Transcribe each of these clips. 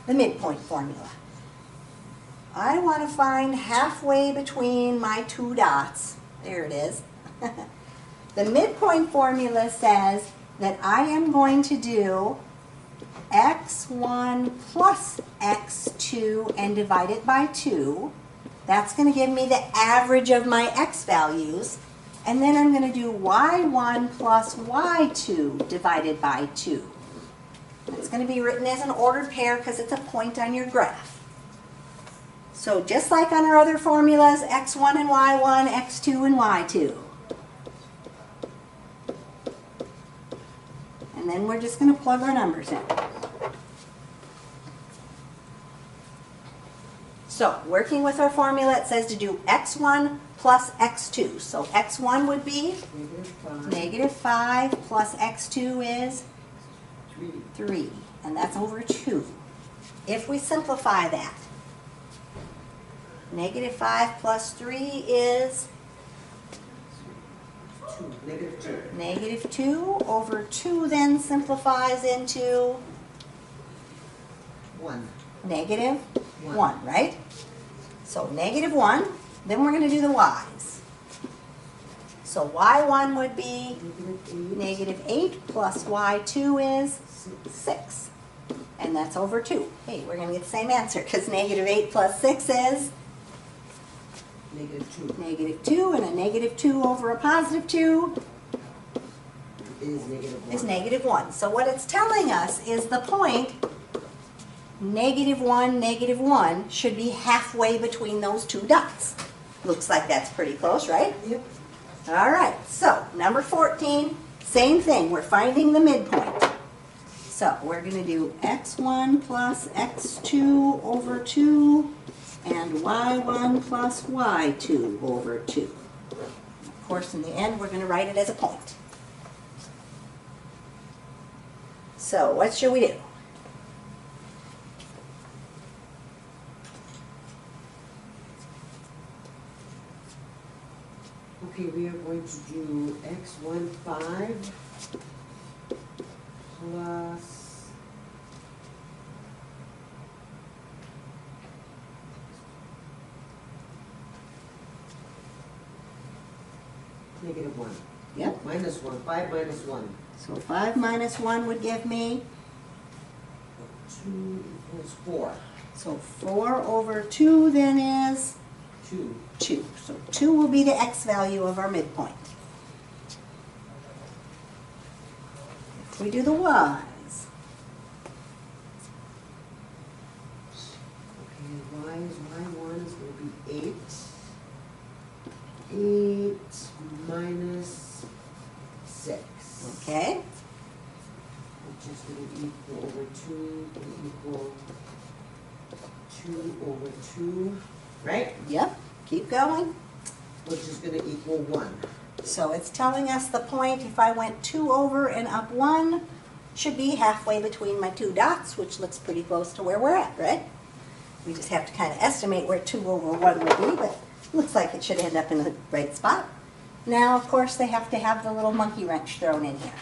the midpoint formula. I want to find halfway between my two dots. There it is. The midpoint formula says that I am going to do x1 plus x2 and divide it by 2. That's going to give me the average of my x values. And then I'm going to do y1 plus y2 divided by 2. It's going to be written as an ordered pair because it's a point on your graph. So just like on our other formulas, x1 and y1, x2 and y2. And then we're just going to plug our numbers in. So working with our formula, it says to do x1 plus x2. So x1 would be negative 5 plus x2 is 3. And that's over 2. If we simplify that, negative 5 plus 3 is negative 2 over 2 then simplifies into negative 1, right? So negative 1, then we're going to do the y's. So y1 would be negative 8 plus y2 is 6. And that's over 2. Hey, we're going to get the same answer because negative 8 plus 6 is negative 2, and a negative 2 over a positive 2 is negative 1. So what it's telling us is the point negative 1 should be halfway between those two dots. Looks like that's pretty close, right? Yep. All right, so number 14, same thing. We're finding the midpoint. So we're going to do x1 plus x2 over 2 and y1 plus y2 over 2. Of course, in the end, we're going to write it as a point. So what should we do? Okay, we are going to do x1 5 plus negative 1. Yep. Minus 1. 5 minus 1. So 5 minus 1 would give me 2 equals 4. So 4 over 2 then is 2. 2. So 2 will be the x value of our midpoint. If we do the y's, Okay, y1 is going to be 8. 8 minus 6. okay? Which is going to equal over 2 equal 2 over 2, right? Yep, keep going. Which is going to equal 1. So it's telling us the point, if I went 2 over and up 1, should be halfway between my two dots, which looks pretty close to where we're at, right? We just have to kind of estimate where 2 over 1 would be, but it looks like it should end up in the right spot. Now, of course, they have to have the little monkey wrench thrown in here.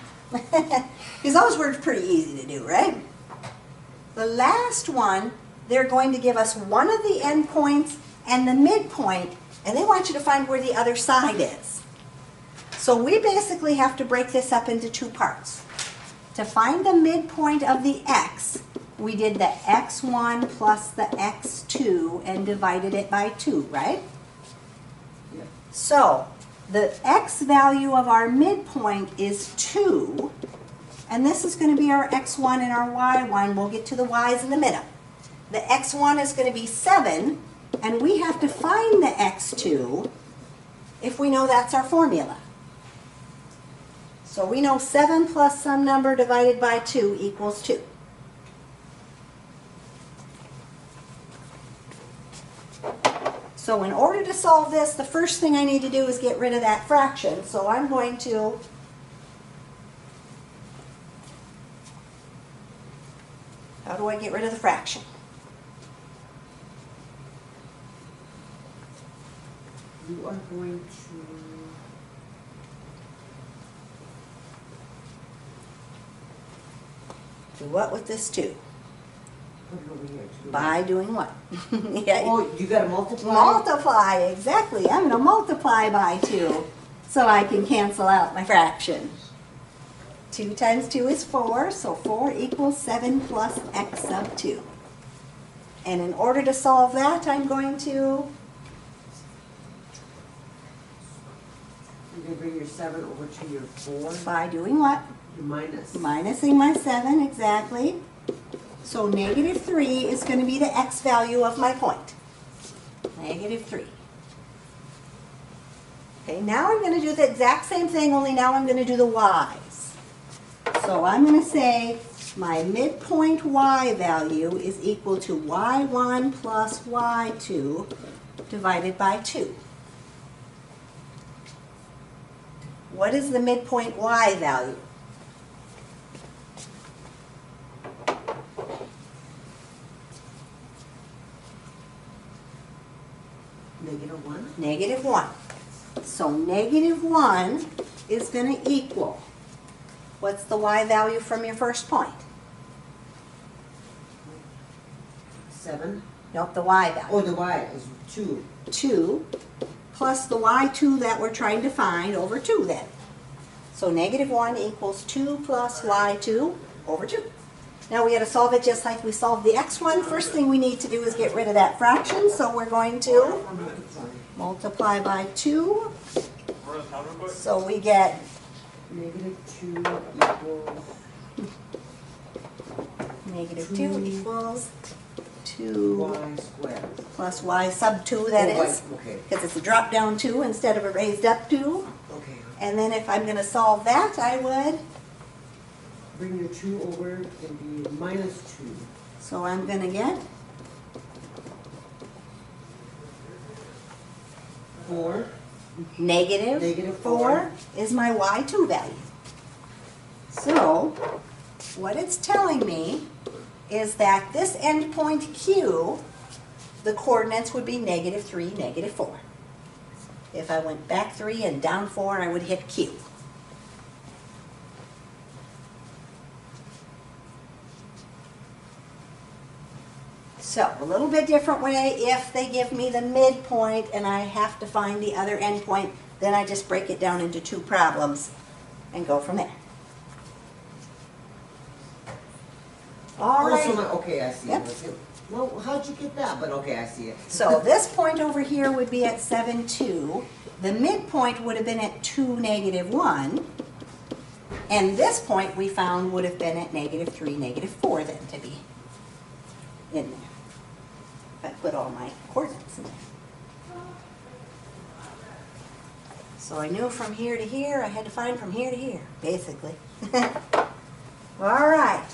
Because those were pretty easy to do, right? The last one, they're going to give us one of the endpoints and the midpoint, and they want you to find where the other side is. So we basically have to break this up into two parts. To find the midpoint of the x, we did the x1 plus the x2 and divided it by 2, right? Yep. So the x value of our midpoint is 2, and this is going to be our x1 and our y1. We'll get to the y's in the minute. The x1 is going to be 7, and we have to find the x2 if we know that's our formula. So we know 7 plus some number divided by 2 equals 2. So in order to solve this, the first thing I need to do is get rid of that fraction. So I'm going to how do I get rid of the fraction? You are going to Do what with this 2? put it over here too. By doing what? Yeah, Oh, you gotta multiply? multiply, exactly. I'm gonna multiply by 2 so I can cancel out my fraction. 2 times 2 is 4, so 4 equals 7 plus x sub 2. And in order to solve that, I'm going to, You're gonna bring your 7 over to your 4, by doing what? your minus. Minusing my 7, exactly. So negative 3 is going to be the x value of my point. Negative 3. Okay, now I'm going to do the exact same thing, only now I'm going to do the y's. So I'm going to say my midpoint y value is equal to y1 plus y2 divided by 2. What is the midpoint y value? -1? Negative 1. So negative 1 is going to equal, what's the y value from your first point? 7? Nope, the y value. Oh, the y is 2. 2 plus the y2 that we're trying to find over 2 then. So negative 1 equals 2 plus y2 over 2. Now we got to solve it just like we solved the x1. First thing we need to do is get rid of that fraction, so we're going to multiply by 2. So we get -2 equals negative 2 equals 2 y squared. plus y sub 2, that Oh, is, okay, because it's a drop down 2 instead of a raised up 2. okay. And then if I'm going to solve that, I would, Bring your 2 over and be -2. so I'm going to get 4. negative Negative 4 is my y2 value. So what it's telling me is that this endpoint Q, the coordinates would be negative 3, negative 4. If I went back 3 and down 4, I would hit Q. So a little bit different way, if they give me the midpoint and I have to find the other endpoint, then I just break it down into 2 problems and go from there. All Oh, right. so okay, I see Yep. it. Well, how'd you get that? But okay, I see it. So this point over here would be at 7, 2. The midpoint would have been at 2, negative 1. And this point we found would have been at negative 3, negative 4 then to be in there. If I put all my coordinates in there. So I knew from here to here, I had to find from here to here, basically. All right.